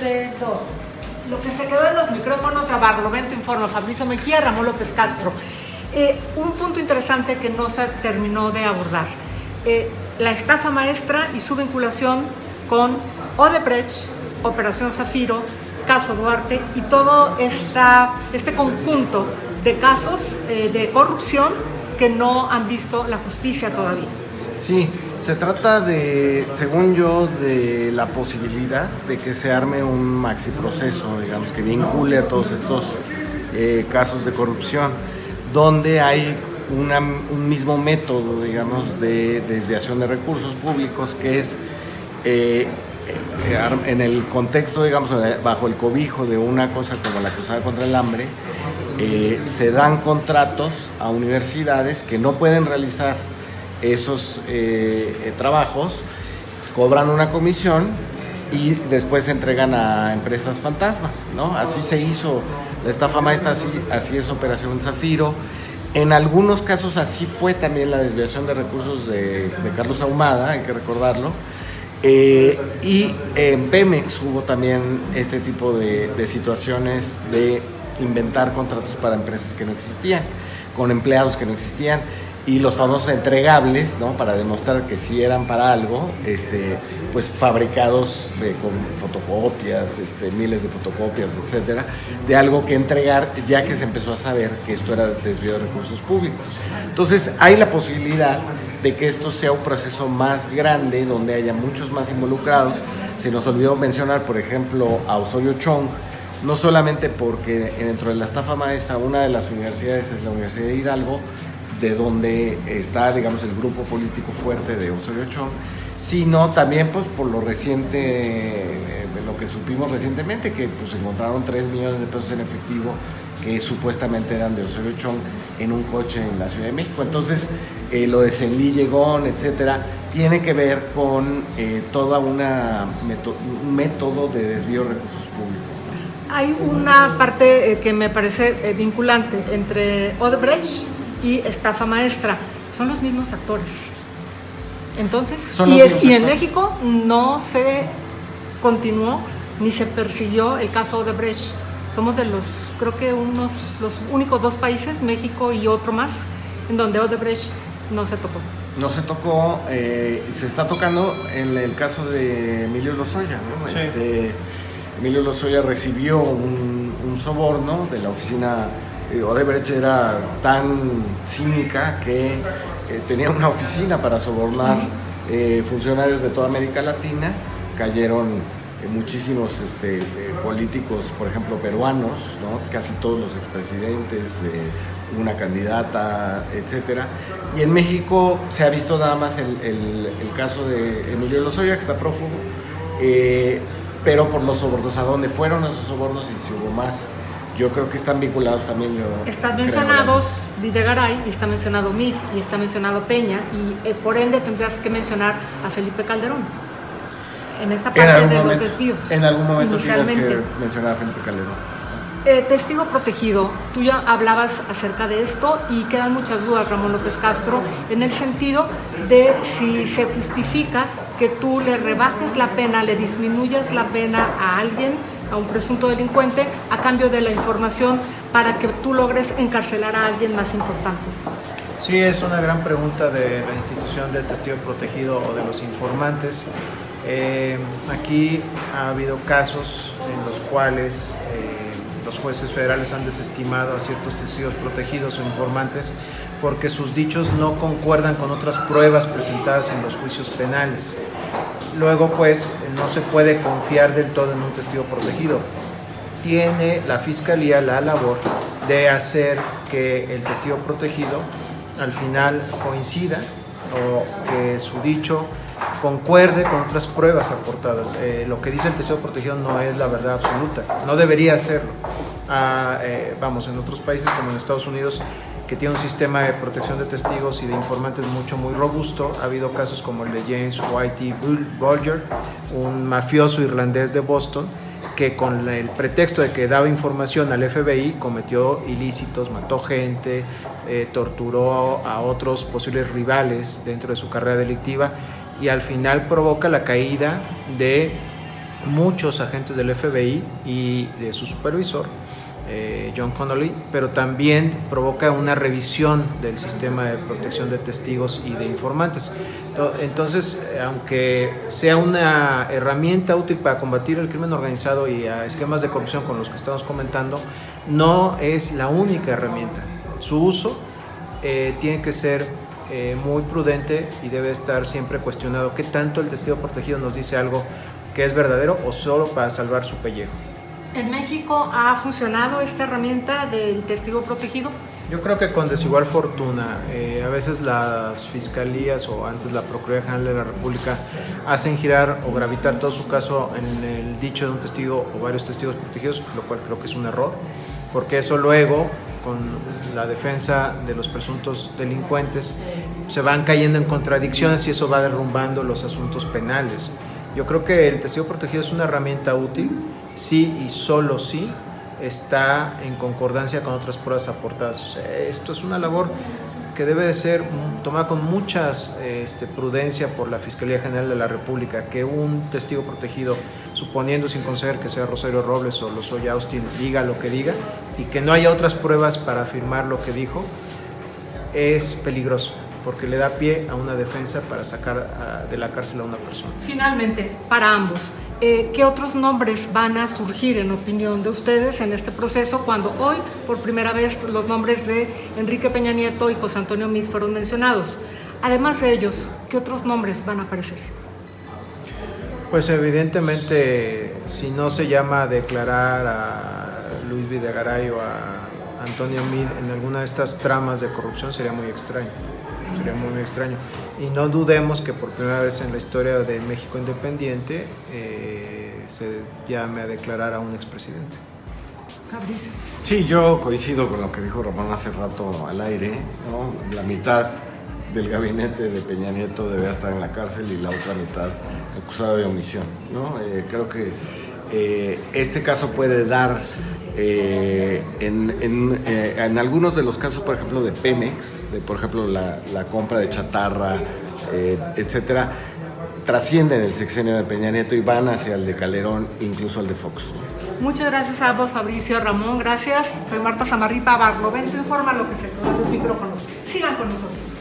3, 2. Lo que se quedó en los micrófonos de Barlovento Informa, Fabricio Mejía, Ramón López Castro. Un punto interesante que no se terminó de abordar. La estafa maestra y su vinculación con Odebrecht, Operación Zafiro, Caso Duarte y todo este conjunto de casos de corrupción que no han visto la justicia todavía. Sí, se trata de, según yo, de la posibilidad de que se arme un maxi proceso, digamos, que vincule a todos estos casos de corrupción, donde hay un mismo método, digamos, de desviación de recursos públicos, que es en el contexto, digamos, bajo el cobijo de una cosa como la Cruzada contra el Hambre, se dan contratos a universidades que no pueden realizar esos trabajos, cobran una comisión y después se entregan a empresas fantasmas, ¿no? Así se hizo la estafa maestra, así es Operación Zafiro. En algunos casos así fue también la desviación de recursos de Carlos Ahumada, hay que recordarlo. Y en Pemex hubo también este tipo de situaciones de inventar contratos para empresas que no existían, con empleados que no existían, y los famosos entregables, ¿no? Para demostrar que sí eran para algo, pues fabricados con fotocopias, miles de fotocopias, etcétera, de algo que entregar, ya que se empezó a saber que esto era desvío de recursos públicos. Entonces hay la posibilidad de que esto sea un proceso más grande, donde haya muchos más involucrados. Se nos olvidó mencionar, por ejemplo, a Osorio Chong, no solamente porque dentro de la estafa maestra una de las universidades es la Universidad de Hidalgo, de donde está, digamos, el grupo político fuerte de Osorio Chong, sino también pues por lo reciente, de lo que supimos recientemente, que pues encontraron 3 millones de pesos en efectivo que supuestamente eran de Osorio Chong en un coche en la Ciudad de México. Entonces, lo de Senli Llegón, etcétera, tiene que ver con toda un método de desvío de recursos públicos. Hay una parte que me parece vinculante entre Odebrecht y estafa maestra. Son los mismos actores. Entonces, y en México no se continuó ni se persiguió el caso Odebrecht. Somos de creo que los únicos 2 países, México y otro más, en donde Odebrecht no se tocó. No se tocó, se está tocando en el caso de Emilio Lozoya, ¿no? Sí. Emilio Lozoya recibió un soborno de la oficina. Odebrecht era tan cínica que tenía una oficina para sobornar funcionarios de toda América Latina. Cayeron muchísimos políticos, por ejemplo, peruanos, ¿no? Casi todos los expresidentes, una candidata, etcétera. Y en México se ha visto nada más el caso de Emilio Lozoya, que está prófugo, pero por los sobornos, ¿a dónde fueron esos sobornos y si hubo más? Yo creo que están vinculados también. Están mencionados Videgaray, y está mencionado Meade, y está mencionado Peña, y por ende tendrás que mencionar a Felipe Calderón en esta parte de los desvíos. En algún momento tienes que mencionar a Felipe Calderón. Testigo protegido, tú ya hablabas acerca de esto y quedan muchas dudas, Ramón López Castro, en el sentido de si se justifica que tú le rebajes la pena, le disminuyas la pena a alguien, a un presunto delincuente, a cambio de la información para que tú logres encarcelar a alguien más importante. Sí, es una gran pregunta de la institución del testigo protegido o de los informantes. Aquí ha habido casos en los cuales los jueces federales han desestimado a ciertos testigos protegidos o informantes porque sus dichos no concuerdan con otras pruebas presentadas en los juicios penales. Luego, pues, no se puede confiar del todo en un testigo protegido. Tiene la Fiscalía la labor de hacer que el testigo protegido al final coincida o que su dicho concuerde con otras pruebas aportadas. Lo que dice el testigo protegido no es la verdad absoluta, no debería hacerlo. En otros países como en Estados Unidos, que tiene un sistema de protección de testigos y de informantes muy robusto, ha habido casos como el de James Whitey Bulger, un mafioso irlandés de Boston, que con el pretexto de que daba información al FBI cometió ilícitos, mató gente, torturó a otros posibles rivales dentro de su carrera delictiva y al final provoca la caída de muchos agentes del FBI y de su supervisor, John Connolly, pero también provoca una revisión del sistema de protección de testigos y de informantes. Entonces, aunque sea una herramienta útil para combatir el crimen organizado y a esquemas de corrupción con los que estamos comentando, no es la única herramienta. Su uso tiene que ser muy prudente y debe estar siempre cuestionado qué tanto el testigo protegido nos dice algo que es verdadero o solo para salvar su pellejo. ¿En México ha funcionado esta herramienta del testigo protegido? Yo creo que con desigual fortuna. A veces las fiscalías o antes la Procuraduría General de la República hacen girar o gravitar todo su caso en el dicho de un testigo o varios testigos protegidos, lo cual creo que es un error, porque eso luego, con la defensa de los presuntos delincuentes, se van cayendo en contradicciones y eso va derrumbando los asuntos penales. Yo creo que el testigo protegido es una herramienta útil, sí y solo sí está en concordancia con otras pruebas aportadas. O sea, esto es una labor que debe de ser tomada con mucha prudencia por la Fiscalía General de la República, que un testigo protegido, suponiendo sin conceder que sea Rosario Robles o Lozoya Austin, diga lo que diga y que no haya otras pruebas para afirmar lo que dijo, es peligroso, porque le da pie a una defensa para sacar de la cárcel a una persona. Finalmente, para ambos, ¿qué otros nombres van a surgir en opinión de ustedes en este proceso cuando hoy, por primera vez, los nombres de Enrique Peña Nieto y José Antonio Meade fueron mencionados? Además de ellos, ¿qué otros nombres van a aparecer? Pues evidentemente, si no se llama a declarar a Luis Videgaray o a Antonio Meade en alguna de estas tramas de corrupción, sería muy extraño. Sería muy extraño. Y no dudemos que por primera vez en la historia de México independiente se llame a declarar a un expresidente. Fabricio. Sí, yo coincido con lo que dijo Ramón hace rato al aire, ¿no? La mitad del gabinete de Peña Nieto debe estar en la cárcel y la otra mitad acusada de omisión, ¿no? Creo que este caso puede dar en algunos de los casos, por ejemplo, de Pemex, por ejemplo, la compra de chatarra, etcétera, trascienden el sexenio de Peña Nieto y van hacia el de Calderón, incluso el de Fox. Muchas gracias a ambos, Fabricio, Ramón, gracias. Soy Marta Zamarripa, Barlovento Informa, lo que se con los micrófonos. Sigan con nosotros.